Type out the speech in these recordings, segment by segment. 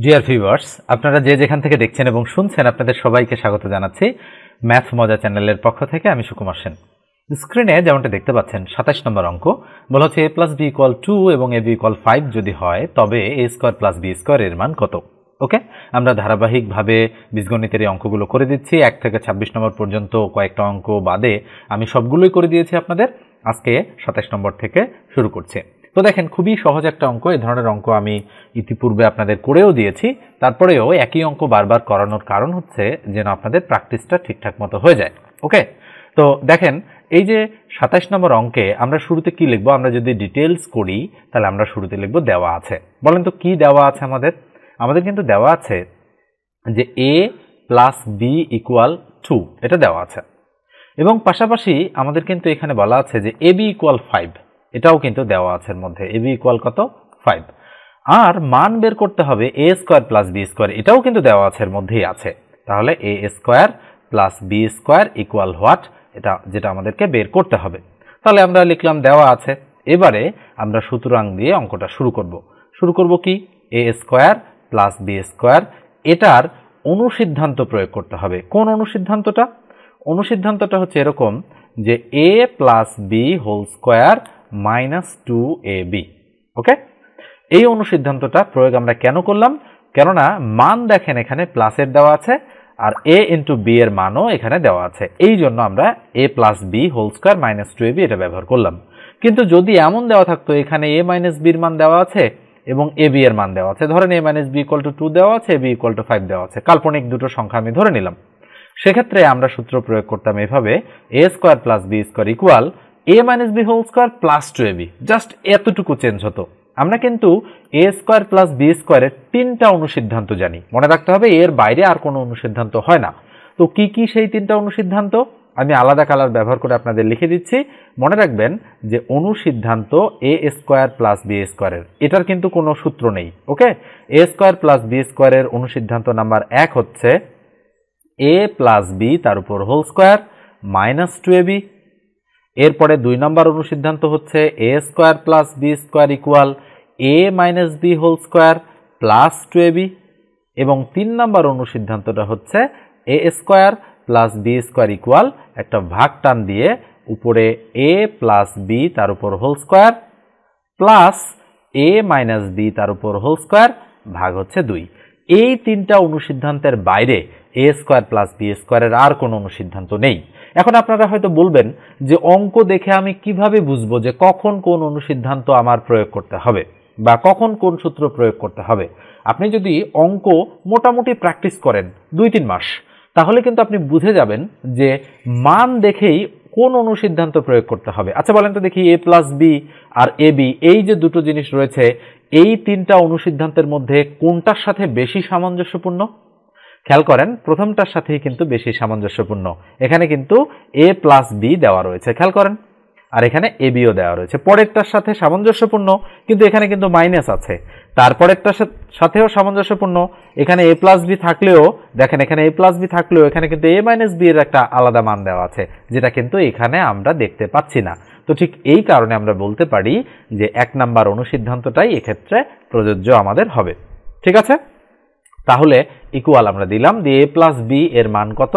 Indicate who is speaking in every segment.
Speaker 1: Dear viewers, আপনারা যে যেখান থেকে দেখছেন এবং শুনছেন আপনাদের সবাইকে স্বাগত জানাচ্ছি ম্যাথ মজা চ্যানেলের পক্ষ থেকে। আমি সুকুমার সেন। স্ক্রিনে যেমনটা দেখতে পাচ্ছেন 27 নম্বর অঙ্ক বলা হচ্ছে a + b = 2 এবং ab = 5 যদি হয় তবে a² + b² এর মান কত। ওকে, আমরা ধারাবাহিকভাবে বীজগণিতের এই অঙ্কগুলো করে দিচ্ছি 1 থেকে 26 নম্বর পর্যন্ত। কয়েকটা অঙ্ক বাদে আমি সবগুলোই করে দিয়েছি আপনাদের। আজকে 27 নম্বর থেকে শুরু করছি। তো দেখেন, খুবই সহজ একটা অঙ্ক। এই ধরনের অঙ্ক আমি ইতিপূর্বে আপনাদের করেও দিয়েছি, তারপরেও একই অঙ্ক বারবার করানোর কারণ হচ্ছে যেন আপনাদের প্র্যাকটিসটা ঠিকঠাক মতো হয়ে যায়। ওকে, তো দেখেন এই যে 27 নম্বর অঙ্কে আমরা শুরুতে কি লিখবো? আমরা যদি ডিটেলস করি তাহলে আমরা শুরুতে লিখবো দেওয়া আছে। বলেন তো কি দেওয়া আছে আমাদের কিন্তু দেওয়া আছে যে a + b = 2, এটা দেওয়া আছে। এবং পাশাপাশি আমাদের কিন্তু এখানে বলা আছে যে ab = 5, এটাও কিন্তু দেওয়া আছে এর মধ্যে। ab = কত? 5। আর মান বের করতে হবে a² + b², এটাও কিন্তু দেওয়া আছে এর মধ্যেই আছে। তাহলে a² + b² = হোয়াট, এটা যেটা আমাদেরকে বের করতে হবে। তাহলে আমরা লিখলাম দেওয়া আছে। এবারে আমরা সুতরাং দিয়ে অঙ্কটা শুরু করব কি? a² + b², এটার অনুসিদ্ধান্ত প্রয়োগ করতে হবে। কোন অনুসিদ্ধান্তটা? অনুসিদ্ধান্তটা হচ্ছে এরকম যে a + b² - 2ab। ওকে, এই অনুসিদ্ধান্তটা প্রয়োগ আমরা কেন করলাম? কেননা মান দেখেন এখানে প্লাসের দেওয়া আছে আর a × b এর মানও এখানে দেওয়া আছে, এই জন্য আমরা a + b² - 2ab এটা ব্যবহার করলাম। কিন্তু যদি এমন দেওয়া থাকতো এখানে a - b এর মান দেওয়া আছে এবং ab এর মান দেওয়া আছে, ধরেন a - b = 2 দেওয়া আছে, ab = 5 দেওয়া আছে, কাল্পনিক দুটো সংখ্যা আমি ধরে নিলাম। সেক্ষেত্রে আমরা সূত্র প্রয়োগ করতাম এভাবে a² + b² = a - b² + 2ab। Just এতটুকু চেঞ্জ হতো। আমরা কিন্তু a² + b² এর 3টা অনুসিদ্ধান্ত জানি, মনে রাখতে হবে এর বাইরে আর কোনো অনুসিদ্ধান্ত হয় না। তো কি কি সেই 3টা অনুসিদ্ধান্ত আমি আলাদা কালার ব্যবহার করে আপনাদের লিখে দিচ্ছি। মনে রাখবেন যে অনুসিদ্ধান্ত a² + b² এর, এটার কিন্তু কোনো সূত্র নেই। ওকে, a² + b² এর অনুসিদ্ধান্ত নাম্বার 1 হচ্ছে a + b তার উপর হোল স্কয়ার - 2ab। এরপরে 2 নম্বর অনুসিদ্ধান্ত হচ্ছে a² + b² = a - b² + 2ab। এবং 3 নম্বর অনুসিদ্ধান্তটা হচ্ছে a² + b² = একটা ভাগ টান দিয়ে উপরে a + b তার উপর whole square plus a - b তার উপর হোল স্কয়ার ভাগ হচ্ছে 2। এই 3টা অনুসিদ্ধান্তের বাইরে a² + b² এর আর কোনো অনুসিদ্ধান্ত নেই। এখন আপনারা হয়তো বলবেন যে অঙ্ক দেখে আমি কিভাবে বুঝবো যে কখন কোন অনুসিদ্ধান্ত আমার প্রয়োগ করতে হবে বা কখন কোন সূত্র প্রয়োগ করতে হবে? আপনি যদি অঙ্ক মোটামুটি প্র্যাকটিস করেন 2-3 মাস, তাহলে কিন্তু আপনি বুঝে যাবেন যে মান দেখেই কোন অনুসিদ্ধান্ত প্রয়োগ করতে হবে। আচ্ছা বলেন তো দেখি, a + b আর ab এই যে দুটো জিনিস রয়েছে, এই 3টা অনুসিদ্ধান্তের মধ্যে কোনটার সাথে বেশি সামঞ্জস্যপূর্ণ? খেয়াল করেন, প্রথমটার সাথেই কিন্তু বেশি সামঞ্জস্যপূর্ণ। এখানে কিন্তু a + b দেওয়া রয়েছে, খেয়াল করেন, আর এখানে abও দেওয়া রয়েছে। পরেরটার সাথে সামঞ্জস্যপূর্ণ, কিন্তু এখানে কিন্তু মাইনাস আছে। তারপরেরটার সাথেও সামঞ্জস্যপূর্ণ, এখানে a + b থাকলেও দেখেন, এখানে a + b থাকলেও এখানে কিন্তু a - b এর একটা আলাদা মান দেওয়া আছে, যেটা কিন্তু এখানে আমরা দেখতে পাচ্ছি না। তো ঠিক এই কারণে আমরা বলতে পারি যে 1 নাম্বার অনুসিদ্ধান্তটাই এক্ষেত্রে প্রযোজ্য আমাদের হবে। ঠিক আছে, তাহলে ইকুয়াল আমরা দিলাম দিয়ে a + b এর মান কত?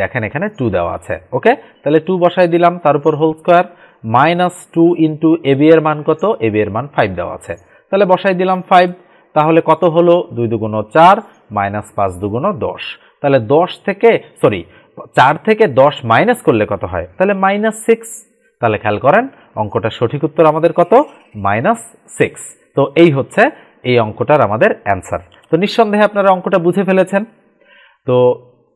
Speaker 1: দেখেন এখানে 2 দেওয়া আছে। ওকে, তাহলে 2 বসাই দিলাম, তার উপর হোল স্কয়ার -2 * ab এর মান কত? ab এর মান 5 দেওয়া আছে, তাহলে বসাই দিলাম 5। তাহলে কত হলো? 2 × 2 = 4 -5 × 2 = 10। তাহলে 4 থেকে 10 মাইনাস করলে কত হয়? তাহলে -6। তাহলে খেয়াল করেন অঙ্কটার সঠিক উত্তর আমাদের কত? -6। তো এই হচ্ছে এই অঙ্কটার আমাদের অ্যান্সার। তো নিঃসন্দেহে আপনারা অঙ্কটা বুঝে ফেলেছেন। তো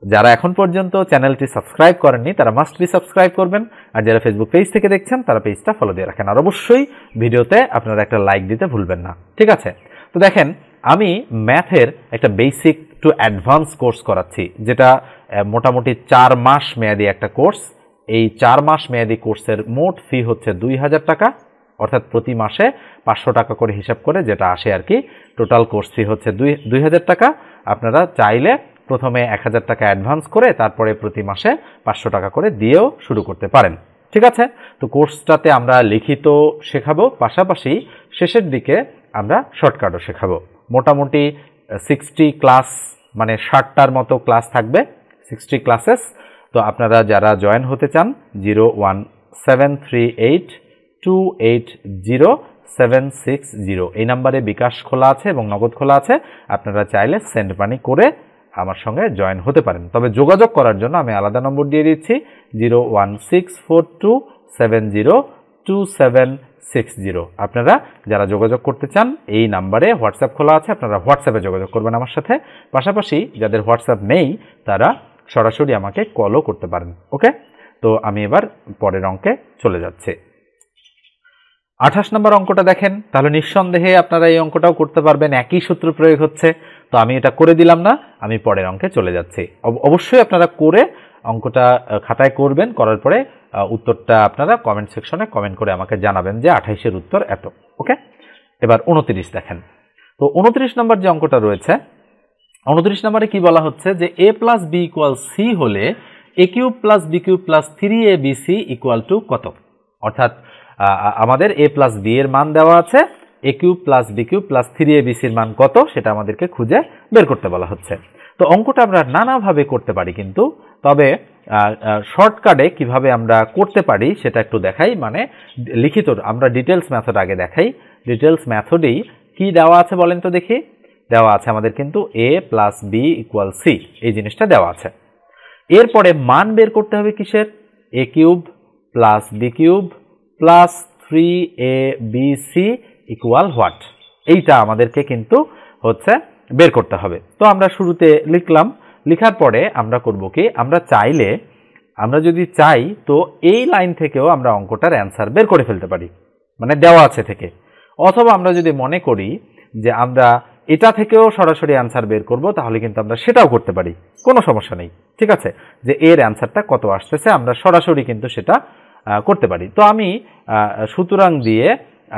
Speaker 1: যারা এখন পর্যন্ত চ্যানেলটি সাবস্ক্রাইব করেননি তারা মাস্ট বি সাবস্ক্রাইব করবেন, আর যারা ফেসবুক পেজ থেকে দেখছেন তারা পেজটা ফলো দিয়ে রাখেন, আর অবশ্যই ভিডিওতে আপনারা একটা লাইক দিতে ভুলবেন না। ঠিক আছে, তো দেখেন আমি ম্যাথের একটা বেসিক টু অ্যাডভান্স কোর্স করাচ্ছি, যেটা মোটামুটি 4 মাস মেয়াদি একটা কোর্স। এই 4 মাস মেয়াদি কোর্সের মোট ফি হচ্ছে 2000 টাকা, অর্থাৎ প্রতি মাসে 500 টাকা করে হিসাব করে যেটা আসে আর কি। টোটাল কোর্স ফি হচ্ছে 2000 টাকা। আপনারা চাইলে প্রথমে 1000 টাকা অ্যাডভান্স করে তারপরে প্রতি মাসে 500 টাকা করে দিয়েও শুরু করতে পারেন। ঠিক আছে, তো কোর্সটাতে আমরা লিখিত শেখাবো, পাশাপাশি শেষের দিকে আমরা শর্টকাটও শেখাবো। মোটামুটি 60 ক্লাস মানে 60টার মতো ক্লাস থাকবে, 60 ক্লাসেস। তো আপনারা যারা জয়েন হতে চান 01738280760 এই নাম্বারে বিকাশ খোলা আছে এবং নগদ খোলা আছে। আপনারা চাইলে সেন্ড মানি করে আমার সঙ্গে জয়েন হতে পারেন। তবে যোগাযোগ করার জন্য আমি আলাদা নম্বর দিয়ে দিচ্ছি 01642702760। আপনারা যারা যোগাযোগ করতে চান এই নাম্বারে হোয়াটসঅ্যাপ খোলা আছে, আপনারা হোয়াটসঅ্যাপে যোগাযোগ করবেন আমার সাথে। পাশাপাশি যাদের হোয়াটসঅ্যাপ নেই তারা সরাসরি আমাকে কলও করতে পারেন। ওকে, তো আমি এবার পরের অঙ্কে চলে যাচ্ছি। 28 নম্বর অঙ্কটা দেখেন, তাহলে নিঃসন্দেহে আপনারা এই অঙ্কটাও করতে পারবেন, একই সূত্র প্রয়োগ হচ্ছে। তো আমি এটা করে দিলাম না, আমি পরের অঙ্কে চলে যাচ্ছি। অবশ্যই আপনারা করে অঙ্কটা খাতায় করবেন, করার পরে উত্তরটা আপনারা কমেন্ট সেকশনে কমেন্ট করে আমাকে জানাবেন যে 28-এর উত্তর এত। ওকে, এবার 29 দেখেন। তো 29 নম্বর যে অঙ্কটা রয়েছে, 29 নম্বরে কি বলা হচ্ছে যে a plus b equal c হলে a cube plus b cube plus 3abc equal to কত? অর্থাৎ আমাদের a প্লাস বি এর মান দেওয়া আছে, a cube plus b cube plus 3abc এর মান কত সেটা আমাদেরকে খুঁজে বের করতে বলা হচ্ছে। তো অঙ্কটা আমরা নানাভাবে করতে পারি, কিন্তু তবে শর্টকাটে কিভাবে আমরা করতে পারি সেটা একটু দেখাই। মানে লিখিত আমরা ডিটেলস মেথড আগে দেখাই। ডিটেলস মেথডেই কি দেওয়া আছে বলেন তো দেখি। দেওয়া আছে আমাদের কিন্তু a plus b equal c, এই জিনিসটা দেওয়া আছে। এরপরে মান বের করতে হবে কিসের? a cube plus b cube plus 3abc equal what, এইটা আমাদেরকে কিন্তু হচ্ছে বের করতে হবে। তো আমরা শুরুতে লিখলাম, লেখার পরে আমরা করব কি, আমরা যদি চাই তো এই লাইন থেকেও আমরা অঙ্কটার অ্যান্সার বের করে ফেলতে পারি, মানে দেওয়া আছে থেকে। অথবা আমরা যদি মনে করি যে আমরা এটা থেকেও সরাসরি অ্যান্সার বের করব, তাহলে কিন্তু আমরা সেটাও করতে পারি, কোনো সমস্যা নেই। ঠিক আছে, যে এর অ্যান্সারটা কত আসতেছে আমরা সরাসরি কিন্তু সেটা করতে পারি। তো আমি সুতরাং দিয়ে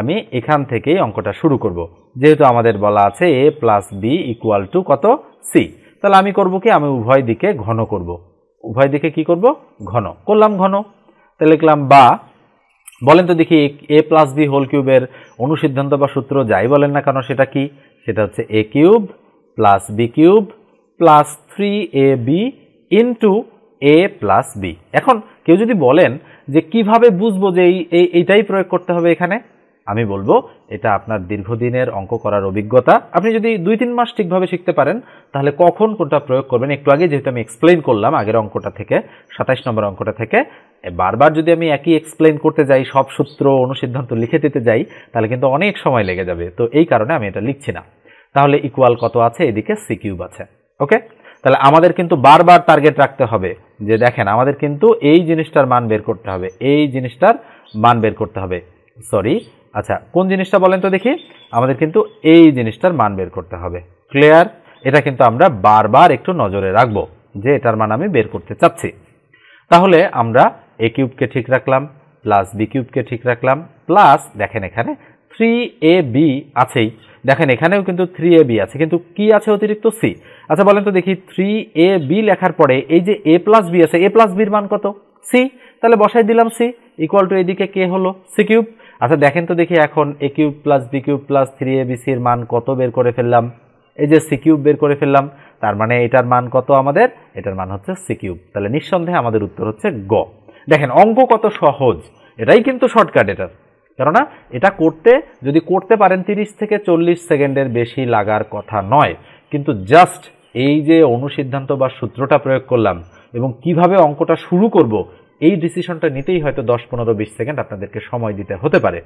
Speaker 1: আমি এখান থেকেই অঙ্কটা শুরু করব, যেহেতু আমাদের বলা আছে a plus b equal to কত? সি। তাহলে আমি করব কি, আমি উভয় দিকে ঘন করব। উভয় দিকে কি করব? ঘন করলাম। ঘন তাহলে লিখলাম বা, বলেন তো দেখি a প্লাস বি হোল কিউবের অনুসিদ্ধান্ত বা সূত্র যাই বলেন না কেন সেটা কি? সেটা হচ্ছে a cube plus b cube plus 3ab into a plus b. এখন কেউ যদি বলেন যে কিভাবে বুঝবো যে এইটাই প্রয়োগ করতে হবে এখানে, আমি বলবো এটা আপনার দীর্ঘদিনের অঙ্ক করার অভিজ্ঞতা। আপনি যদি 2-3 মাস ঠিকভাবে শিখতে পারেন তাহলে কখন কোনটা প্রয়োগ করবেন, একটু আগে যেহেতু আমি এক্সপ্লেইন করলাম আগের অঙ্কটা থেকে, 27 নম্বর অঙ্কটা থেকে, বারবার যদি আমি একই এক্সপ্লেইন করতে যাই, সব সূত্র অনুসিদ্ধান্ত লিখে দিতে যাই, তাহলে কিন্তু অনেক সময় লেগে যাবে। তো এই কারণে আমি এটা লিখছি না। তাহলে ইকুয়াল কত আছে? এদিকে সি কিউব আছে। ওকে, তাহলে আমাদের কিন্তু বারবার টার্গেট রাখতে হবে যে দেখেন আমাদের কিন্তু এই জিনিসটার মান বের করতে হবে, এই জিনিসটার মান বের করতে হবে। সরি, আচ্ছা কোন জিনিসটা বলেন তো দেখি? আমাদের কিন্তু এই জিনিসটার মান বের করতে হবে। ক্লিয়ার? এটা কিন্তু আমরা বারবার একটু নজরে রাখবো যে এটার মান আমি বের করতে চাচ্ছি। তাহলে আমরা a কিউবকে ঠিক রাখলাম, প্লাস বি কিউবকে ঠিক রাখলাম, প্লাস দেখেন এখানে 3ab আছেই, দেখেন এখানেও কিন্তু 3ab আছে, কিন্তু কি আছে অতিরিক্ত? সি। আচ্ছা বলেন তো দেখি 3ab লেখার পরে এই যে a প্লাস বি আছে, a প্লাস বির মান কত? সি। তাহলে বসাই দিলাম সি ইকুয়াল টু এদিকে কে হলো? C cube. আচ্ছা দেখেন তো দেখি এখন a cube plus b cube plus 3abc এর মান কত বের করে ফেললাম? এই যে সি কিউব বের করে ফেললাম, তার মানে এটার মান কত আমাদের? এটার মান হচ্ছে সি কিউব। তাহলে নিঃসন্দেহে আমাদের উত্তর হচ্ছে গ। দেখেন অঙ্ক কত সহজ, এটাই কিন্তু শর্টকাট এটার। কেননা এটা করতে যদি করতে পারেন 30 থেকে 40 সেকেন্ডের বেশি লাগার কথা নয়, কিন্তু জাস্ট এই যে অনুসিদ্ধান্ত বা সূত্রটা প্রয়োগ করলাম এবং কিভাবে অঙ্কটা শুরু করব, এই ডিসিশনটা নিতেই হয়তো 10, 15, 20 সেকেন্ড আপনাদেরকে সময় দিতে হতে পারে।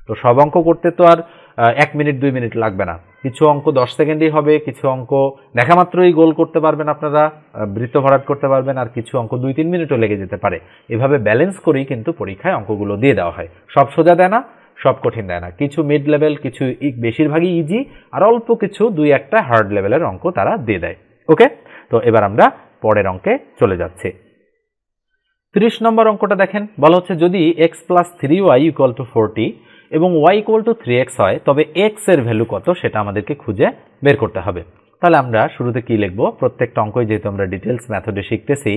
Speaker 1: তো সব অঙ্ক করতে তো আর 1 মিনিট 2 মিনিট লাগবে না। কিছু অঙ্ক 10 সেকেন্ডেই হবে, কিছু অঙ্ক দেখা মাত্রই গোল করতে পারবেন আপনারা, বৃত্ত ভরাট করতে পারবেন, আর কিছু অঙ্ক 2-3 মিনিটও লেগে যেতে পারে। এভাবে ব্যালেন্স করেই কিন্তু পরীক্ষায় অঙ্কগুলো দিয়ে দেওয়া হয়। সব সোজা দেয় না, সব কঠিন দেয় না, কিছু মিড লেভেল, কিছু বেশিরভাগই ইজি, আর অল্প কিছু 2-1টা হার্ড লেভেলের অঙ্ক তারা দিয়ে দেয়। ওকে, তো এবার আমরা পরের অঙ্কে চলে যাচ্ছি। 30 নম্বর অঙ্কটা দেখেন, বলা হচ্ছে যদি x plus 3y equal to 40 এবং y ইকুয়াল টু 3x হয় তবে x এর ভ্যালু কত সেটা আমাদেরকে খুঁজে বের করতে হবে। তাহলে আমরা শুরুতে কি লিখব? প্রত্যেকটা অঙ্কই যেহেতু আমরা ডিটেলস মেথডে শিখতেছি,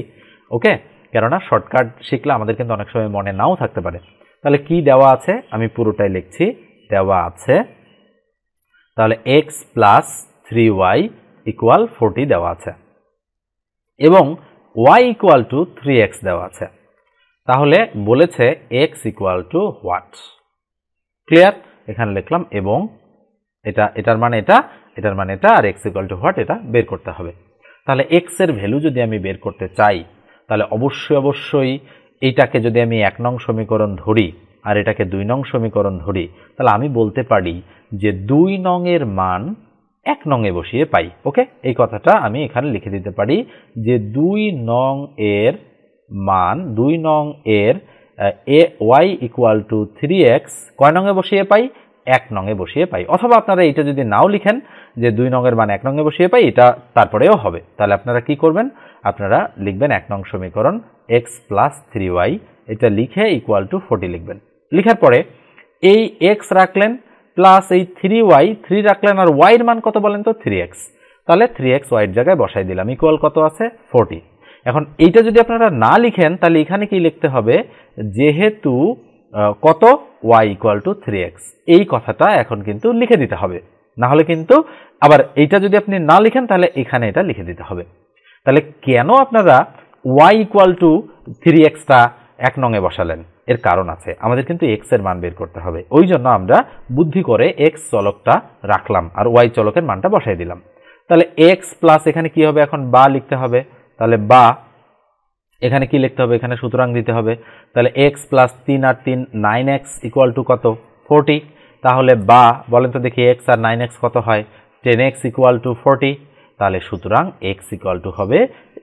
Speaker 1: ওকে, কেননা শর্টকাট শিখলে আমাদের কিন্তু অনেক সময় মনে নাও থাকতে পারে। তাহলে কি দেওয়া আছে আমি পুরোটাই লিখছি। দেওয়া আছে তাহলে x প্লাস 3y ইকুয়াল 40 দেওয়া আছে এবং y ইকুয়াল টু 3x দেওয়া আছে। তাহলে বলেছে x equal to what? Clear? এখানে লিখলাম এবং এটার মানে এটার মানে এটা, আর x ইকুয়াল টু হোয়াট এটা বের করতে হবে। তাহলে x এর ভ্যালু যদি আমি বের করতে চাই তাহলে অবশ্যই এইটাকে যদি আমি 1 নং সমীকরণ ধরি আর এটাকে 2 নং সমীকরণ ধরি তাহলে আমি বলতে পারি যে 2 নং এর মান 1 নং এ বসিয়ে পাই। ওকে, এই কথাটা আমি এখানে লিখে দিতে পারি যে 2 নং এর মান 2 নং এর y ইকুয়াল টু 3x কয় নং এ বসিয়ে পাই? 1 নং এ বসিয়ে পাই। অথবা আপনারা এটা যদি নাও লিখেন যে 2 নং এর মান 1 নং এ বসিয়ে পাই, এটা তারপরেও হবে। তাহলে আপনারা কি করবেন? আপনারা লিখবেন 1 নং সমীকরণ x প্লাস 3y, এটা লিখে ইকুয়াল টু 40 লিখবেন। লিখার পরে এই x রাখলেন প্লাস এই 3y 3 রাখলেন, আর y এর মান কত বলেন তো? 3x। তাহলে 3x y এর জায়গায় বসাই দিলাম, ইকুয়াল কত আছে? 40। এখন এইটা যদি আপনারা না লিখেন তাহলে এখানে কি লিখতে হবে? যেহেতু কত y ইকুয়াল টু 3x, এই কথাটা এখন কিন্তু লিখে দিতে হবে। না হলে কিন্তু আবার এইটা যদি আপনি না লিখেন তাহলে এখানে এটা লিখে দিতে হবে। তাহলে কেন আপনারা y ইকুয়াল টু 3xটা 1 নং এ বসালেন? এর কারণ আছে, আমাদের কিন্তু x এর মান বের করতে হবে। ওই জন্য আমরা বুদ্ধি করে x চলকটা রাখলাম আর y চলকের মানটা বসাই দিলাম। তাহলে x প্লাস এখানে কি হবে? এখন বা লিখতে হবে। তাহলে বা এখানে কি লিখতে হবে? এখানে সুতরাং দিতে হবে। তাহলে x প্লাস 3 আর 3 9x ইকুয়াল টু কত? 40। তাহলে বা বলেন তো দেখি x আর 9x কত হয়? 10x equal to 40। তাহলে সুতরাং x ইকুয়াল টু হবে,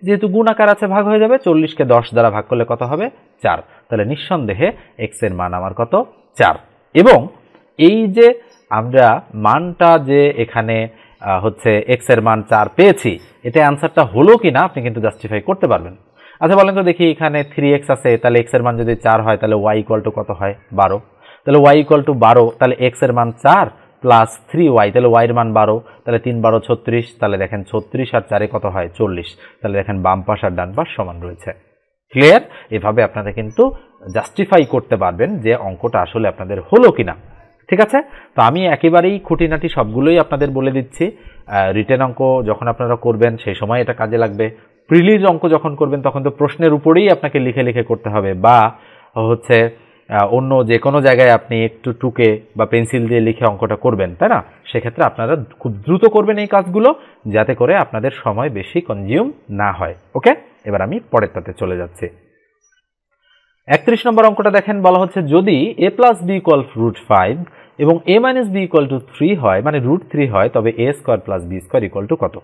Speaker 1: যেহেতু গুণ আকার আছে ভাগ হয়ে যাবে, 40কে 10 দ্বারা ভাগ করলে কত হবে? 4। তাহলে নিঃসন্দেহে x এর মান আমার কত? 4। এবং এই যে আমরা মানটা যে এখানে হচ্ছে x এর মান 4 পেয়েছি, এটা অ্যান্সারটা হলো কিনা আপনি কিন্তু জাস্টিফাই করতে পারবেন। আচ্ছা বলেন তো দেখি, এখানে 3x আছে, তাহলে x এর মান যদি 4 হয় তাহলে y ইকুয়াল টু কত হয়? 12। তাহলে y ইকুয়াল টু 12, তাহলে x এর মান 4 প্লাস 3y, তাহলে y এর মান 12, তাহলে 3 12 36, তাহলে দেখেন 36 আর 4 কত হয়? 40। তাহলে দেখেন বাম পাশ আর ডান পাশ সমান রয়েছে। ক্লিয়ার? এভাবে আপনারা কিন্তু জাস্টিফাই করতে পারবেন যে অঙ্কটা আসলে আপনাদের হলো কিনা। ঠিক আছে? তো আমি একেবারেই খুঁটিনাটি সবগুলোই আপনাদের বলে দিচ্ছি। রিটেন অঙ্ক যখন আপনারা করবেন সেই সময় এটা কাজে লাগবে। প্রিলিজ অঙ্ক যখন করবেন তখন তো প্রশ্নের উপরেই আপনাকে লিখে লিখে করতে হবে, বা হচ্ছে অন্য যে কোনো জায়গায় আপনি একটু টুকে বা পেন্সিল দিয়ে লিখে অঙ্কটা করবেন, তাই না? সেক্ষেত্রে আপনারা খুব দ্রুত করবেন এই কাজগুলো, যাতে করে আপনাদের সময় বেশি কনজিউম না হয়। ওকে, এবার আমি পরেরটাতে চলে যাচ্ছি। 31 নম্বর অঙ্কটা দেখেন, বলা হচ্ছে যদি a প্লাস b ইকুয়াল √5 এবং a minus b equal to 3 হয়, মানে √3 হয়, তবে a square plus b square equal to কত?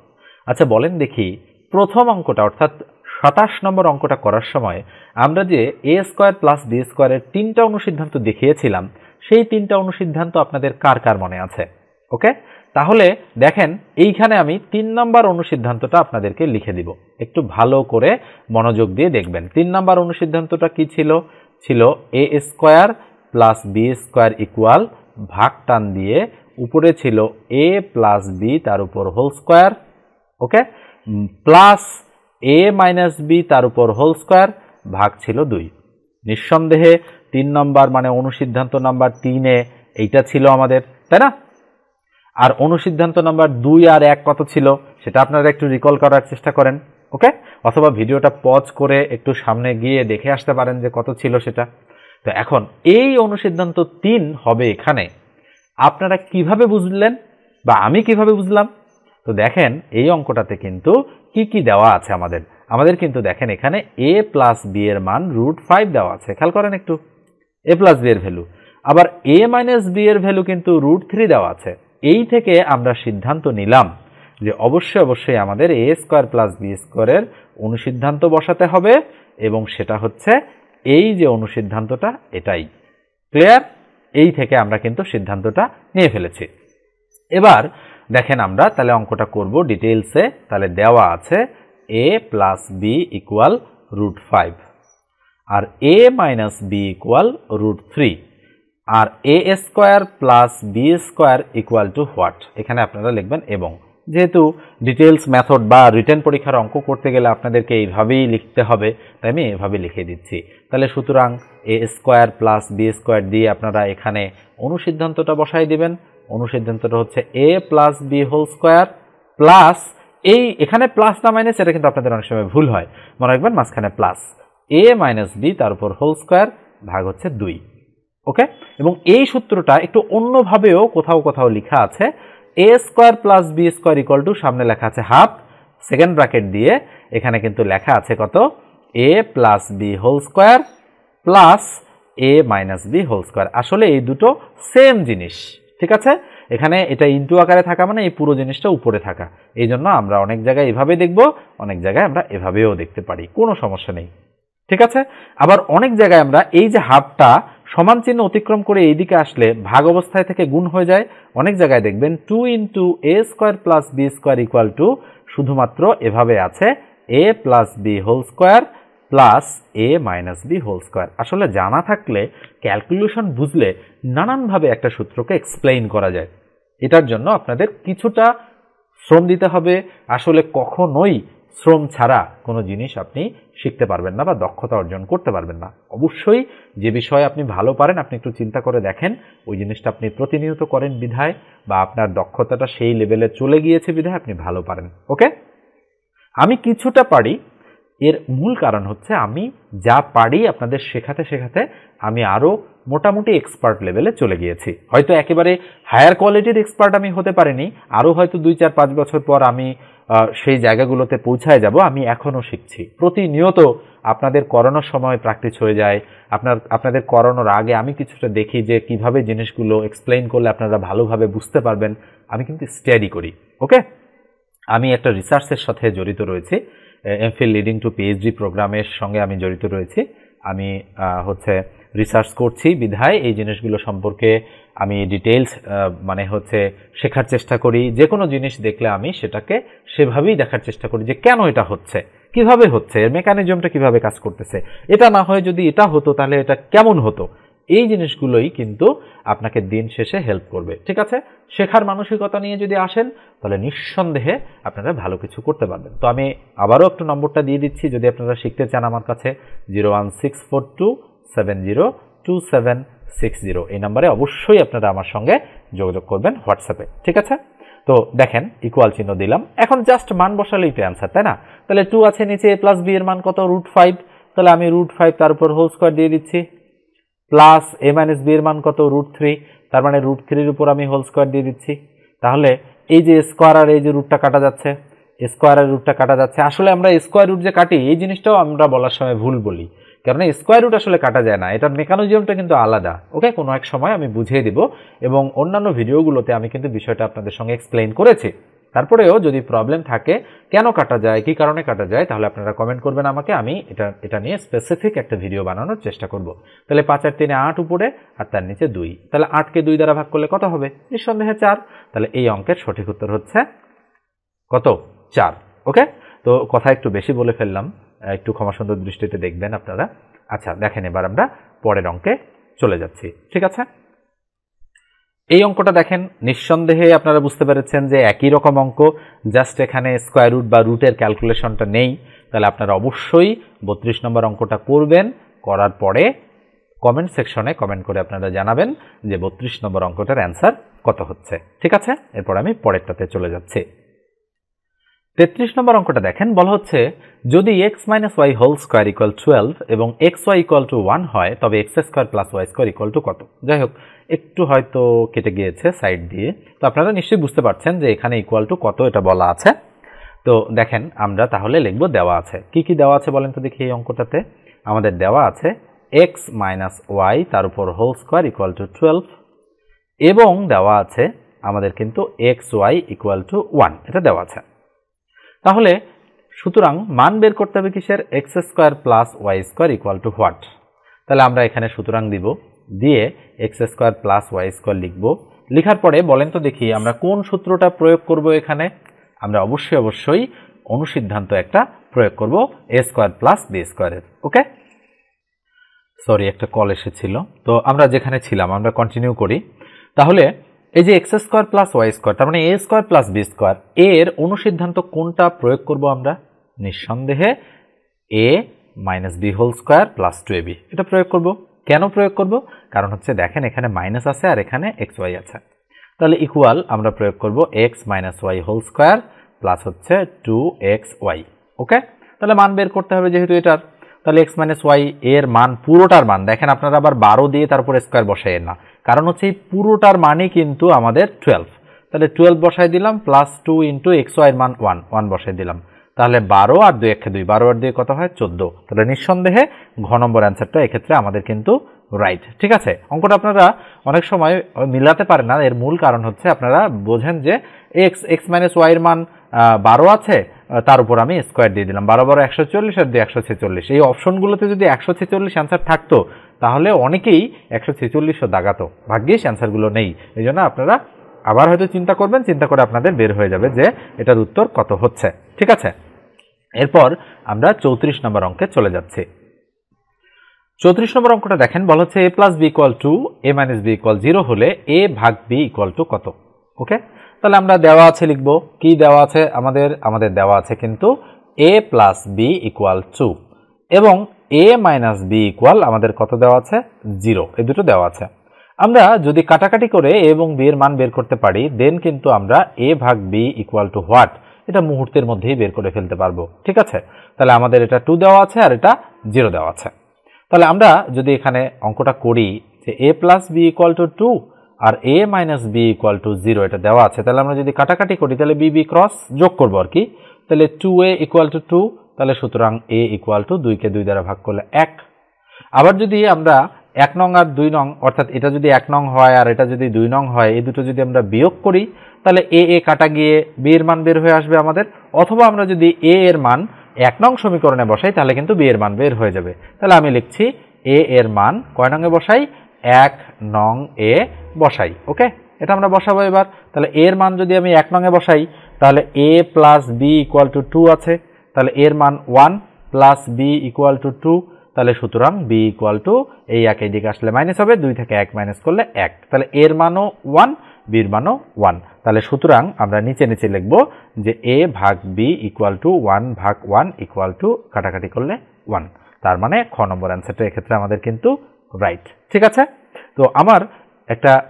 Speaker 1: আচ্ছা বলেন দেখি, প্রথম অঙ্কটা অর্থাৎ 27 নম্বর অঙ্কটা করার সময় আমরা যে a স্কোয়ার প্লাস b স্কোয়ারের 3টা অনুসিদ্ধান্ত দেখিয়েছিলাম, সেই 3টা অনুসিদ্ধান্ত আপনাদের কার কার মনে আছে? ওকে, তাহলে দেখেন এইখানে আমি 3 নম্বর অনুসিদ্ধান্তটা আপনাদেরকে লিখে দিব, একটু ভালো করে মনোযোগ দিয়ে দেখবেন। 3 নম্বর অনুসিদ্ধান্তটা কি ছিল? ছিল a square plus b square equal ভাগ টান দিয়ে উপরে ছিল a প্লাস b তার উপর whole square, okay, plus a minus b তার উপর হোল স্কোয়ার, ভাগ ছিল 2। নিঃসন্দেহে 3 নম্বর মানে অনুসিদ্ধান্ত নাম্বার 3-এ এইটা ছিল আমাদের, তাই না? আর অনুসিদ্ধান্ত নাম্বার 2 আর 1 কত ছিল সেটা আপনারা একটু রিকল করার চেষ্টা করেন। ওকে, অথবা ভিডিওটা পজ করে একটু সামনে গিয়ে দেখে আসতে পারেন যে কত ছিল সেটা। তো এখন এই অনুসিদ্ধান্ত 3 হবে এখানে, আপনারা কিভাবে বুঝলেন বা আমি কিভাবে বুঝলাম? তো দেখেন এই অঙ্কটাতে কিন্তু কি কি দেওয়া আছে আমাদের কিন্তু দেখেন এখানে a প্লাস b এর মান √5 দেওয়া আছে, খেয়াল করেন একটু, a প্লাস b এর ভ্যালু, আবার a মাইনাস b এর ভ্যালু কিন্তু √3 দেওয়া আছে। এই থেকে আমরা সিদ্ধান্ত নিলাম যে অবশ্যই আমাদের a স্কোয়ার প্লাস b স্কোয়ারের অনুসিদ্ধান্ত বসাতে হবে, এবং সেটা হচ্ছে এই যে অনুসিদ্ধান্তটা, এটাই। ক্লিয়ার? এই থেকে আমরা কিন্তু সিদ্ধান্তটা নিয়ে ফেলেছি। এবার দেখেন আমরা তাহলে অঙ্কটা করব ডিটেইলসে। তাহলে দেওয়া আছে a প্লাস b ইকুয়াল √5 আর a মাইনাস b ইকুয়াল √3 আর a square plus b square equal to what? এখানে আপনারা লিখবেন এবং। যেহেতু ডিটেইলস মেথড বা রিটেন পরীক্ষার অঙ্ক করতে গেলে আপনাদেরকে এইভাবেই লিখতে হবে, তাই আমি এভাবে লিখে দিচ্ছি। তাহলে সুতরাং a square plus b square দিয়ে আপনারা এখানে অনুসিদ্ধান্তটা বসাই দিবেন। অনুসিদ্ধান্তটা হচ্ছে a plus b whole square plus এই এখানে প্লাস না মাইনাস এটা কিন্তু আপনাদের অনেক সময় ভুল হয়, মনে রাখবেন মাঝখানে প্লাস a মাইনাস বি তার উপর হোল স্কোয়ার ভাগ হচ্ছে 2। ওকে, এবং এই সূত্রটা একটু অন্যভাবেও কোথাও কোথাও লেখা আছে, a square plus b square equal to সামনে লেখা আছে হাফ, সেকেন্ড ব্র্যাকেট দিয়ে এখানে কিন্তু লেখা আছে কত, a plus b whole square plus a minus b whole square. আসলে এই দুটো সেম জিনিস, ঠিক আছে। এখানে এটা ইনটু আকারে থাকা মানে এই পুরো জিনিসটা উপরে থাকা, এই জন্য আমরা অনেক জায়গায় এভাবে দেখব, অনেক জায়গায় আমরা এভাবেও দেখতে পারি, কোনো সমস্যা নেই, ঠিক আছে। আবার অনেক জায়গায় আমরা এই যে হাফটা সমান চিহ্ন অতিক্রম করে এইদিকে আসলে ভাগ অবস্থায় থেকে গুণ হয়ে যায়, অনেক জায়গায় দেখবেন 2 into a square plus b square equal to শুধুমাত্র এভাবে আছে a plus b whole square plus a minus b whole square. আসলে জানা থাকলে, ক্যালকুলেশন বুঝলে নানানভাবে একটা সূত্রকে এক্সপ্লেইন করা যায়। এটার জন্য আপনাদের কিছুটা শ্রম দিতে হবে। আসলে কখনোই শ্রম ছাড়া কোনো জিনিস আপনি শিখতে পারবেন না বা দক্ষতা অর্জন করতে পারবেন না। অবশ্যই যে বিষয়ে আপনি ভালো পারেন আপনি একটু চিন্তা করে দেখেন, ওই জিনিসটা আপনি প্রতিনিয়ত করেন বিধায় বা আপনার দক্ষতাটা সেই লেভেলে চলে গিয়েছে বিধায় আপনি ভালো পারেন। ওকে, আমি কিছুটা পারি, এর মূল কারণ হচ্ছে আমি যা পারি আপনাদের শেখাতে শেখাতে আমি আরও মোটামুটি এক্সপার্ট লেভেলে চলে গিয়েছি। হয়তো একেবারে হায়ার কোয়ালিটির এক্সপার্ট আমি হতে পারিনি, আরও হয়তো 2-4-5 বছর পর আমি সেই জায়গাগুলোতে পৌঁছায় যাব। আমি এখনও শিখছি, প্রতিনিয়ত আপনাদের করানোর সময় প্র্যাকটিস হয়ে যায়। আপনাদের করানোর আগে আমি কিছুটা দেখি যে কিভাবে জিনিসগুলো এক্সপ্লেইন করলে আপনারা ভালোভাবে বুঝতে পারবেন, আমি কিন্তু স্টাডি করি। ওকে, আমি একটা রিসার্চের সাথে জড়িত রয়েছি, এমফিল লিডিং টু পিএইচডি প্রোগ্রামের সঙ্গে আমি জড়িত রয়েছি। আমি রিসার্চ করছি বিধায় এই জিনিসগুলো সম্পর্কে আমি ডিটেইলস শেখার চেষ্টা করি। যে কোনো জিনিস দেখলে আমি সেটাকে সেভাবেই দেখার চেষ্টা করি যে কেন এটা হচ্ছে, কিভাবে হচ্ছে, এর মেকানিজমটা কিভাবে কাজ করতেছে, এটা না হয় যদি এটা হতো তাহলে এটা কেমন হতো। এই জিনিসগুলোই কিন্তু আপনাকে দিন শেষে হেল্প করবে, ঠিক আছে। শেখার মানসিকতা নিয়ে যদি আসেন তাহলে নিঃসন্দেহে আপনারা ভালো কিছু করতে পারবেন। তো আমি আবারও একটু নম্বরটা দিয়ে দিচ্ছি, যদি আপনারা শিখতে চান আমার কাছে 01642702760 এই নম্বরে অবশ্যই আপনারা আমার সঙ্গে যোগাযোগ করবেন হোয়াটসঅ্যাপে, ঠিক আছে। তো দেখেন ইকুয়াল চিহ্ন দিলাম, এখন জাস্ট মান বসালেই তো অ্যান্সার, তাই না। তাহলে 2 আছে নিচে, a প্লাস বি এর মান কত, √5, তাহলে আমি √5 তার উপর হোল স্কোয়ার দিয়ে দিচ্ছি, প্লাস a মাইনাস বি এর মান কত, √3, তার মানে √3 উপর আমি হোল স্কোয়ার দিয়ে দিচ্ছি। তাহলে এই যে স্কোয়ার আর এই যে রুটটা কাটা যাচ্ছে, স্কোয়ার আর রুটটা কাটা যাচ্ছে। আসলে আমরা স্কোয়ার রুট যে কাটি এই জিনিসটাও আমরা বলার সময় ভুল বলি, কারণ স্কোয়ার রুট আসলে কাটা যায় না, এটার মেকানিজমটা কিন্তু আলাদা। ওকে, কোনো এক সময় আমি বুঝিয়ে দিব এবং অন্যান্য ভিডিওগুলোতে আমি কিন্তু বিষয়টা আপনাদের সঙ্গে এক্সপ্লেইন করেছি। তারপরেও যদি প্রবলেম থাকে কেন কাটা যায়, কি কারণে কাটা যায়, তাহলে আপনারা কমেন্ট করবেন আমাকে, আমি এটা নিয়ে স্পেসিফিক একটা ভিডিও বানানোর চেষ্টা করব। তাহলে 5 আর 3 8 উপরে আর তার নিচে 2, তাহলে 8কে 2 দ্বারা ভাগ করলে কত হবে, নিঃসন্দেহে 4। তাহলে এই অঙ্কের সঠিক উত্তর হচ্ছে কত, 4। ওকে, তো কথা একটু বেশি বলে ফেললাম, একটু ক্ষমাসুন্দর দৃষ্টিতে দেখবেন আপনারা। আচ্ছা দেখেন, এবার আমরা পরের অঙ্কে চলে যাচ্ছি, ঠিক আছে। এই অঙ্কটা দেখেন, নিঃসন্দেহে আপনারা বুঝতে পেরেছেন যে একই রকম অঙ্ক, জাস্ট এখানে স্কোয়ার রুট বা রুটের ক্যালকুলেশনটা নেই। তাহলে আপনারা অবশ্যই 32 নম্বর অঙ্কটা করবেন, করার পরে কমেন্ট সেকশনে কমেন্ট করে আপনারা জানাবেন যে 32 নম্বর অঙ্কটার অ্যান্সার কত হচ্ছে, ঠিক আছে। এরপর আমি পরেরটাতে চলে যাচ্ছি। 33 নম্বর অঙ্কটা দেখেন, বলা হচ্ছে যদি x minus y whole square equal 12 এবং xy ইকুয়াল টু 1 হয় তবে x square plus y square equal to কত। যাই হোক, একটু হয়তো কেটে গিয়েছে সাইড দিয়ে, তো আপনারা নিশ্চয়ই বুঝতে পারছেন যে এখানে ইকুয়াল টু কত এটা বলা আছে। তো দেখেন আমরা তাহলে লিখব, দেওয়া আছে কি কি দেওয়া আছে বলেন তো দেখি। এই অঙ্কটাতে আমাদের দেওয়া আছে x মাইনাস ওয়াই তার উপর হোল স্কোয়ার ইকুয়াল টু 12 এবং দেওয়া আছে আমাদের কিন্তু xy ইকুয়াল টু 1, এটা দেওয়া আছে। তাহলে সুতরাং মান বের করতে হবে কিসের, x square plus y square equal to what. তাহলে আমরা এখানে সুতরাং দিব, দিয়ে x square plus y square লিখব। লেখার পরে বলেন তো দেখি আমরা কোন সূত্রটা প্রয়োগ করব এখানে। আমরা অবশ্যই অনুসিদ্ধান্ত একটা প্রয়োগ করব a স্কোয়ার প্লাস বি স্কোয়ারের। ওকে, সরি একটা কল এসেছিল, তো আমরা যেখানে ছিলাম আমরা কন্টিনিউ করি। তাহলে এই যে x square plus y square, তার মানে a square plus b square, এর অনুসিদ্ধান্ত কোনটা প্রয়োগ করব আমরা, নিঃসন্দেহে a minus b whole square plus 2ab এটা প্রয়োগ করব। কেন প্রয়োগ করব, কারণ হচ্ছে দেখেন এখানে মাইনাস আছে আর এখানে এক্স ওয়াই আছে, তাহলে ইকুয়াল আমরা প্রয়োগ করব x minus y whole square plus হচ্ছে 2xy। ওকে, তাহলে মান বের করতে হবে যেহেতু এটার, তাহলে x মাইনাস ওয়াই এর মান পুরোটার মান, দেখেন আপনারা আবার 12 দিয়ে তারপরে স্কোয়ার বসাইয়েন না, কারণ হচ্ছে এই পুরোটার মানই কিন্তু আমাদের 12, তাহলে 12 বসাই দিলাম প্লাস 2 ইন্টু এক্স ওয়াই এর মান 1 বসাই দিলাম, তাহলে 12 আর 2 1 2, 12 আর 2 কত হয় 14। তাহলে নিঃসন্দেহে ঘ নম্বর অ্যান্সারটা এক্ষেত্রে আমাদের কিন্তু রাইট। ঠিক আছে, অঙ্কটা আপনারা অনেক সময় মিলাতে পারেন না, এর মূল কারণ হচ্ছে আপনারা বোঝেন যে এক্স মাইনাস ওয়াই এর মান 12 আছে, তার উপর আমি স্কোয়ার দিয়ে দিলাম, 12 12 140 আর 2 146, এই অপশনগুলোতে যদি 146 অ্যান্সার থাকতো তাহলে অনেকেই 146ও দাগাতো, ভাগ্যিস অ্যান্সারগুলো নেই, এই জন্য আপনারা আবার হয়তো চিন্তা করবেন, চিন্তা করে আপনাদের বের হয়ে যাবে যে এটার উত্তর কত হচ্ছে। ঠিক আছে, এরপর আমরা 34 নম্বর অঙ্কে চলে যাচ্ছি। 34 নম্বর অঙ্কটা দেখেন, বলা হচ্ছে a plus b equal to a minus b equal 0 হলে a ভাগ b ইকুয়াল টু কত। ওকে, তাহলে আমরা দেওয়া আছে লিখব, কি দেওয়া আছে আমাদের দেওয়া আছে কিন্তু a প্লাস বি ইকুয়াল 2 এবং a মাইনাস বি ইকুয়াল আমাদের কত দেওয়া আছে 0, এই দুটো দেওয়া আছে। আমরা যদি কাটাকাটি করে a এবং b এর মান বের করতে পারি দেন কিন্তু আমরা a ভাগ b ইকুয়াল টু হোয়াট এটা মুহূর্তের মধ্যেই বের করে ফেলতে পারবো। ঠিক আছে, তাহলে আমাদের এটা 2 দেওয়া আছে আর এটা 0 দেওয়া আছে। তাহলে আমরা যদি এখানে অঙ্কটা করি যে a plus b equal to 2 আর a minus b equal to 0 এটা দেওয়া আছে, তাহলে আমরা যদি কাটাকাটি করি তাহলে b b ক্রস যোগ করবো আর কি, তাহলে 2a ইকুয়াল টু 2, তাহলে সুতরাং a ইকুয়াল টু 2 কে 2 দ্বারা ভাগ করলে 1। আবার যদি আমরা 1 নং আর 2 নং, অর্থাৎ এটা যদি 1 নং হয় আর এটা যদি 2 নং হয়, এই দুটো যদি আমরা বিয়োগ করি তাহলে a কাটা গিয়ে b এর মান বের হয়ে আসবে আমাদের, অথবা আমরা যদি a এর মান 1 নং সমীকরণে বসাই তাহলে কিন্তু b এর মান বের হয়ে যাবে। তাহলে আমি লিখছি a এর মান কয় নং এ বসাই, 1 নং এ বসাই। ওকে, এটা আমরা বসাবো এবার। তাহলে a এর মান যদি আমি 1 নং এ বসাই তাহলে a plus b equal to 2 আছে, তাহলে a এর মান 1 প্লাস b ইকুয়াল টু 2, তাহলে সুতরাং b ইকুয়াল টু এই 1 এই দিকে আসলে মাইনাস হবে, 2 থেকে 1 মাইনাস করলে 1, তাহলে a এর মানও 1 b এর মানও 1, তাহলে সুতরাং আমরা নিচে নিচে লিখব যে a ভাগ b ইকুয়াল টু 1 ভাগ 1 ইকুয়াল টু কাটাকাটি করলে 1, তার মানে খ নম্বর অ্যান্সারটা এক্ষেত্রে আমাদের কিন্তু রাইট। ঠিক আছে, তো আমার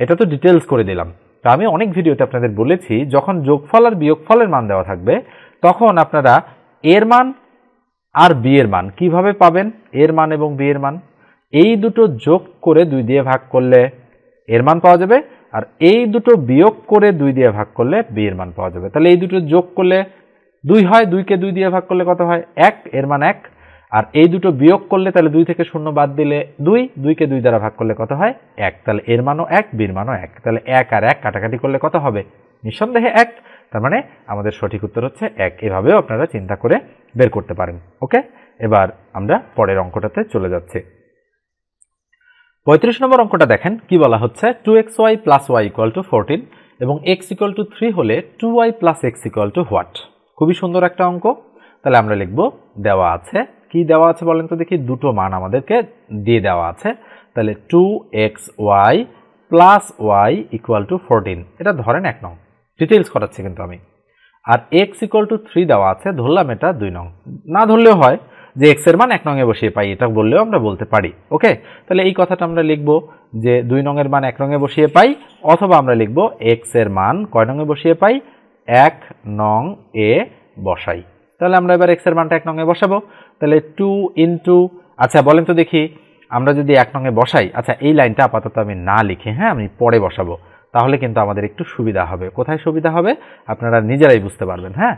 Speaker 1: এটা তো ডিটেলস করে দিলাম। তো আমি অনেক ভিডিওতে আপনাদের বলেছি যখন যোগফল আর বিয়োগফলের মান দেওয়া থাকবে তখন আপনারা এর মান আর বি এর মান কিভাবে পাবেন, এর মান এবং বি এর মান এই দুটো যোগ করে 2 দিয়ে ভাগ করলে এর মান পাওয়া যাবে, আর এই দুটো বিয়োগ করে 2 দিয়ে ভাগ করলে বি এর মান পাওয়া যাবে। তাহলে এই দুটো যোগ করলে 2 হয়, 2 কে 2 দিয়ে ভাগ করলে কত হয় 1, এর মান 1, আর এই দুটো বিয়োগ করলে তাহলে 2 থেকে 0 বাদ দিলে 2, 2 কে 2 দ্বারা ভাগ করলে কত হয় 1, তাহলে এর মানও 1 বি এর মানও 1, তাহলে 1 আর 1 কাটাকাটি করলে কত হবে নিঃসন্দেহে 1, তার মানে আমাদের সঠিক উত্তর হচ্ছে 1। এভাবেও আপনারা চিন্তা করে বের করতে পারেন। ওকে, এবার আমরা পরের অঙ্কটাতে চলে যাচ্ছি। 35 নম্বর অঙ্কটা দেখেন, কি বলা হচ্ছে 2xy plus y equal to 14 এবং x ইকুয়াল টু 3 হলে 2y plus x equal to what. খুবই সুন্দর একটা অঙ্ক। তাহলে আমরা লিখব দেওয়া আছে, কি দেওয়া আছে বলেন তো দেখি, দুটো মান আমাদেরকে দিয়ে দেওয়া আছে। তাহলে 2xy plus y equal to 14, এটা ধরেন 1 নং, ডিটেইলস করাচ্ছি কিন্তু আমি। আর x ইকুয়াল টু 3 দেওয়া আছে, ধরলাম এটা 2 নং, না ধরলেও হয় যে x এর মান 1 নং এ বসিয়ে পাই, এটা বললেও আমরা বলতে পারি। ওকে, তাহলে এই কথাটা আমরা লিখব যে 2 নং এর মান 1 নং এ বসিয়ে পাই, অথবা আমরা লিখব x এর মান কয় নং এ বসিয়ে পাই 1 নং এ বসাই। তাহলে আমরা এবার x এর মানটা 1 নং এ বসাবো। তাহলে 2 ইনটু, আচ্ছা বলেন তো দেখি আমরা যদি 1 নং এ বসাই, আচ্ছা এই লাইনটা আপাতত আমি না লিখে, হ্যাঁ আমি পরে বসাবো, তাহলে কিন্তু আমাদের একটু সুবিধা হবে। কোথায় সুবিধা হবে আপনারা নিজেরাই বুঝতে পারবেন। হ্যাঁ,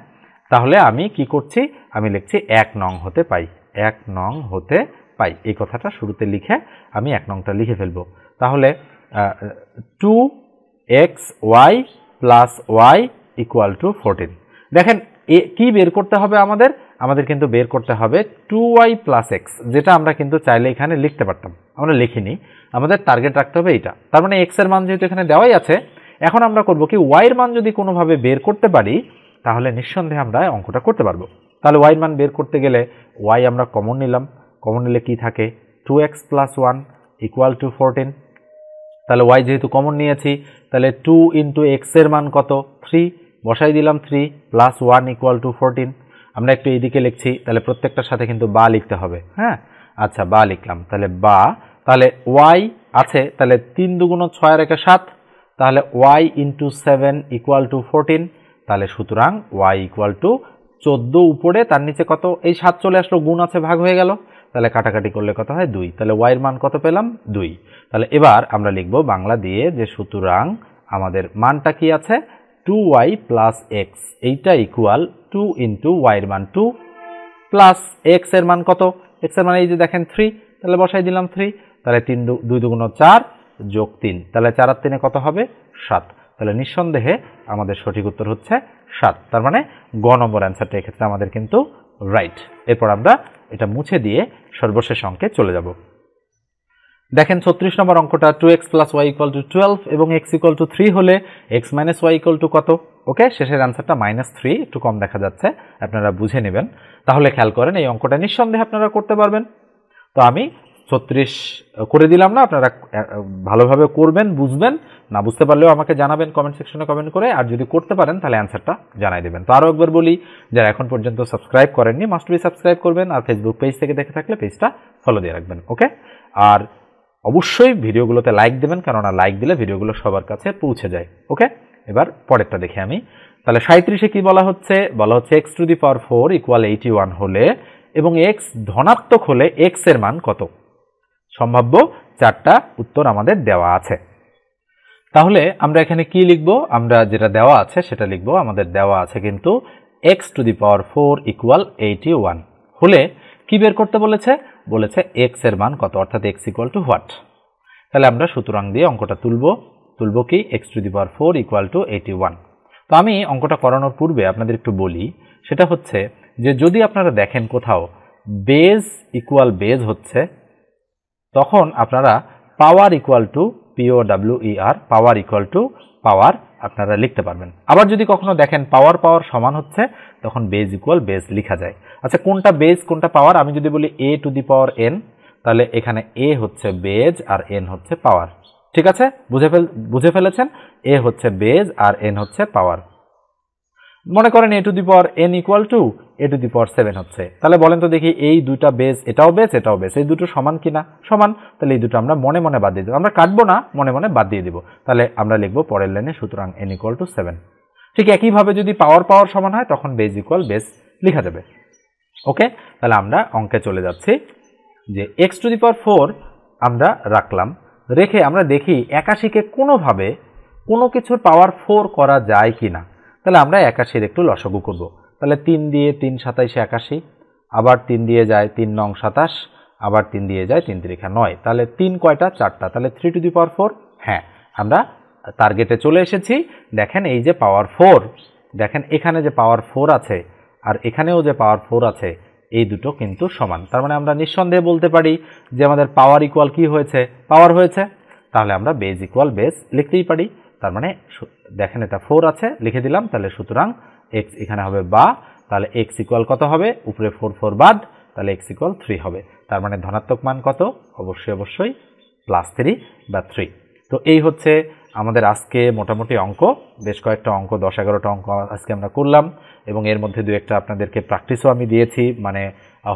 Speaker 1: তাহলে আমি কি করছি, আমি লিখছি 1 নং হতে পাই, 1 নং হতে পাই, এই কথাটা শুরুতে লিখে আমি 1 নংটা লিখে ফেলবো। তাহলে 2xy plus y equal to 14। দেখেন কি বের করতে হবে আমাদের কিন্তু বের করতে হবে 2y প্লাস x, যেটা আমরা কিন্তু চাইলে এখানে লিখতে পারতাম, আমরা লিখিনি, আমাদের টার্গেট রাখতে হবে এটা। তার মানে x এর মান যেহেতু এখানে দেওয়াই আছে, এখন আমরা করব কি y এর মান যদি কোনোভাবে বের করতে পারি তাহলে নিঃসন্দেহে আমরা অঙ্কটা করতে পারবো। তাহলে y এর মান বের করতে গেলে y আমরা কমন নিলাম, কমন নিলে কি থাকে 2x প্লাস 1 ইকুয়াল টু 14। তাহলে y যেহেতু কমন নিয়েছি তাহলে 2 ইন্টু x এর মান কত 3, বসাই দিলাম 3 প্লাস 1 ইকুয়াল টু 14। আমরা একটু এইদিকে লিখছি, তাহলে প্রত্যেকটার সাথে কিন্তু বা লিখতে হবে। হ্যাঁ, আচ্ছা বা লিখলাম, তাহলে বা, তাহলে y আছে, তাহলে 3 দুগুণ 6 আর 1 7, তাহলে y ইন্টু 7 ইকুয়াল টু 14, তাহলে সুতরাং y ইকুয়াল টু 14 উপরে তার নিচে কত, এই 7 চলে আসলো, গুণ আছে, ভাগ হয়ে গেল, তাহলে কাটাকাটি করলে কত হয় 2, তাহলে y এর মান কত পেলাম 2। তাহলে এবার আমরা লিখব বাংলা দিয়ে যে সুতরাং আমাদের মানটা কি আছে 2y প্লাস এক্স, এইটা ইকুয়াল 2 ইন্টু y এর মান 2 প্লাস এক্স এর মান কত, এক্স এর মান এই যে দেখেন 3, তাহলে বসাই দিলাম 3, তাহলে 2 দুগুণ 4 যোগ 3, তাহলে 4 আর 3 কত হবে 7, তাহলে নিঃসন্দেহে আমাদের সঠিক উত্তর হচ্ছে 7। তার মানে গ নম্বর অ্যান্সারটা এক্ষেত্রে আমাদের কিন্তু রাইট। এরপর আমরা এটা মুছে দিয়ে সর্বশেষ অঙ্কে চলে যাব। দেখেন 36 নম্বর অঙ্কটা 2x plus y equal to 12 এবং x ইকুয়াল টু 3 হলে x minus y equal to কত। ওকে, শেষের অ্যান্সারটা -3, একটু কম দেখা যাচ্ছে, আপনারা বুঝে নেবেন। তাহলে খেয়াল করেন এই অঙ্কটা নিঃসন্দেহে আপনারা করতে পারবেন। তো আমি 36 করে দিলাম না, আপনারা ভালোভাবে করবেন, বুঝবেন, না বুঝতে পারলেও আমাকে জানাবেন কমেন্ট সেকশনে কমেন্ট করে, আর যদি করতে পারেন তাহলে অ্যান্সারটা জানাই দেবেন। তো আরও একবার বলি, যারা এখন পর্যন্ত সাবস্ক্রাইব করেননি মাস্ট বি সাবস্ক্রাইব করবেন, আর ফেসবুক পেজ থেকে দেখে থাকলে পেজটা ফলো দিয়ে রাখবেন। ওকে, আর অবশ্যই ভিডিওগুলোতে লাইক দেবেন, কেননা লাইক দিলে ভিডিওগুলো সবার কাছে পৌঁছে যায়। ওকে, এবার পরেরটা দেখি আমি। তাহলে 37-এ কি বলা হচ্ছে x two the power 4 equal 81 হলে এবং x ধনাত্মক হলে x এর মান কত। সম্ভাব্য 4টা উত্তর আমাদের দেওয়া আছে। তাহলে আমরা এখানে কি লিখব, আমরা যেটা দেওয়া আছে সেটা লিখব। আমাদের দেওয়া আছে কিন্তু x two the power 4 equal 81 হলে কি বের করতে বলেছে, x এর মান কত, অর্থাৎ x ইকুয়াল টু হোয়াট। তাহলে আমরা সুতরাং দিয়ে অঙ্কটা তুলব কি x two the power 4 equal to 81। তো আমি অঙ্কটা করানোর পূর্বে আপনাদের একটু বলি, সেটা হচ্ছে যে যদি আপনারা দেখেন কোথাও বেজ ইকুয়াল বেজ হচ্ছে, তখন আপনারা power equal to POWER, power equal to power আপনারা লিখতে পারবেন। আবার যদি কখনো দেখেন পাওয়ার সমান হচ্ছে, তখন বেজ ইকুয়াল বেজ লেখা যায়। আচ্ছা, কোনটা বেজ কোনটা পাওয়ার, আমি যদি বলি a to the power n, তাহলে এখানে a হচ্ছে বেজ আর n হচ্ছে পাওয়ার। ঠিক আছে, বুঝে ফেলেছেন, a হচ্ছে বেজ আর n হচ্ছে পাওয়ার। মনে করেন a to the power n equal to a to the power 7 হচ্ছে, তাহলে বলেন তো দেখি এই দুইটা বেজ, এটাও বেজ এটাও বেজ, এই দুটো সমান কিনা, সমান। তাহলে এই দুটো আমরা মনে মনে বাদ দিয়ে দেবো, আমরা কাটবো না, মনে মনে বাদ দিয়ে দিব। তাহলে আমরা লিখবো পরের লাইনে সুতরাং n ইকুয়াল টু 7। ঠিক একইভাবে যদি পাওয়ার সমান হয় তখন বেজ ইকুয়াল বেজ লেখা যাবে। ওকে, তাহলে আমরা অঙ্কে চলে যাচ্ছি যে x টু দি পাওয়ার 4 আমরা রাখলাম, রেখে আমরা দেখি 81-কে কোনোভাবে কোনো কিছুর পাওয়ার 4 করা যায় কিনা। তাহলে আমরা 81-র একটু লসাগু করব। তাহলে 3 দিয়ে 3 27 81, আবার 3 দিয়ে যায় 3 নং 27, আবার 3 দিয়ে যায় 3 3 9, তাহলে 3 কয়টা 4টা, তাহলে 3 টু দি পাওয়ার 4। হ্যাঁ, আমরা টার্গেটে চলে এসেছি। দেখেন এই যে পাওয়ার 4, দেখেন এখানে যে পাওয়ার 4 আছে আর এখানেও যে পাওয়ার 4 আছে, এই দুটো কিন্তু সমান। তার মানে আমরা নিঃসন্দেহে বলতে পারি যে আমাদের পাওয়ার ইকুয়াল কি হয়েছে, পাওয়ার হয়েছে। তাহলে আমরা বেজ ইকুয়াল বেজ লিখতেই পারি। তার মানে দেখেন এটা 4 আছে, লিখে দিলাম। তাহলে সুতরাং x এখানে হবে বা, তাহলে x ইকুয়াল কত হবে, উপরে 4 বাদ, তাহলে x ইকুয়াল 3 হবে। তার মানে ধনাত্মক মান কত, অবশ্যই +3 বা 3। তো এই হচ্ছে আমাদের আজকে মোটামুটি অঙ্ক, বেশ কয়েকটা অঙ্ক, 10-11টা অঙ্ক আজকে আমরা করলাম, এবং এর মধ্যে 2-1টা আপনাদেরকে প্র্যাকটিসও আমি দিয়েছি, মানে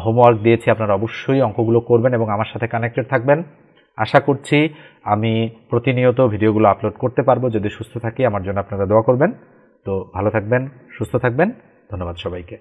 Speaker 1: হোমওয়ার্ক দিয়েছি। আপনারা অবশ্যই অঙ্কগুলো করবেন এবং আমার সাথে কানেক্টেড থাকবেন। আশা করছি আমি প্রতিনিয়ত ভিডিওগুলো আপলোড করতে পারবো, যদি সুস্থ থাকি। আমার জন্য আপনারা দোয়া করবেন। তো ভালো থাকবেন, সুস্থ থাকবেন, ধন্যবাদ সবাইকে।